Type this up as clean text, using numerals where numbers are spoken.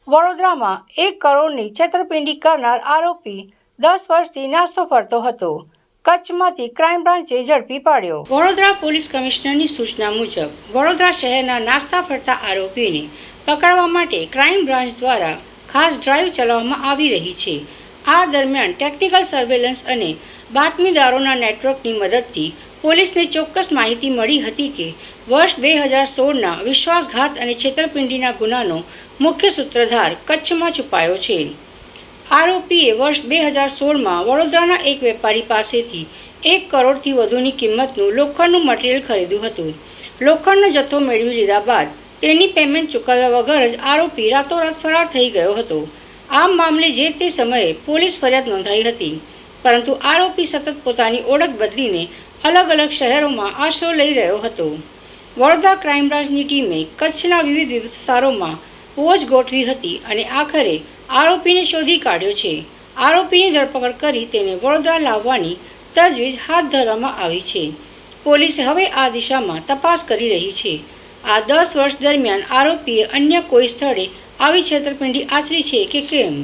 વડોદરામાં 1 કરોડની છેતરપિંડી કરનાર આરોપી 10 વર્ષથી નાસ્તો ફરતો હતો. કચ્છમાંથી ક્રાઇમ બ્રાન્ચે ઝડપી પાડ્યો. વડોદરા પોલીસ કમિશનરની સૂચના મુજબ વડોદરા શહેરના નાસ્તા ફરતા આરોપીને પકડવા માટે ક્રાઇમ બ્રાન્ચ દ્વારા ખાસ ડ્રાઈવ ચલાવવામાં આવી રહી છે. આ દરમિયાન ટેકનિકલ સર્વેલન્સ અને બાતમીદારોના નેટવર્કની મદદથી પોલીસને ચોક્કસ માહિતી મળી હતી કે વર્ષ 2016ના વિશ્વાસઘાત અને છેતરપિંડીના ગુનાનો મુખ્ય સૂત્રધાર કચ્છમાં છુપાયો છે. આરોપીએ વર્ષ 2016માં વડોદરાના એક વેપારી પાસેથી 1 કરોડથી વધુની કિંમતનું લોખંડનું મટીરીયલ ખરીદ્યું હતું. લોખંડનો જથ્થો મેળવી લીધા બાદ તેની પેમેન્ટ ચૂકવ્યા વગર જ આરોપી રાતોરાત ફરાર થઈ ગયો હતો. આ મામલે જે તે સમયે પોલીસ ફરિયાદ નોંધાઈ હતી, પરંતુ આરોપી સતત પોતાની ઓળખ બદલીને અલગ અલગ શહેરોમાં આશરો લઈ રહ્યો હતો. વડોદરા ક્રાઇમ બ્રાન્ચની ટીમે કચ્છના વિવિધ વિસ્તારોમાં વોચ ગોઠવી હતી અને આખરે આરોપીને શોધી કાઢ્યો છે. આરોપીની ધરપકડ કરી તેને વડોદરા લાવવાની તજવીજ હાથ ધરવામાં આવી છે. પોલીસે હવે આ દિશામાં તપાસ કરી રહી છે. આ 10 વર્ષ દરમિયાન આરોપીએ અન્ય કોઈ સ્થળે આવી છેતરપિંડી આચરી છે કે કેમ?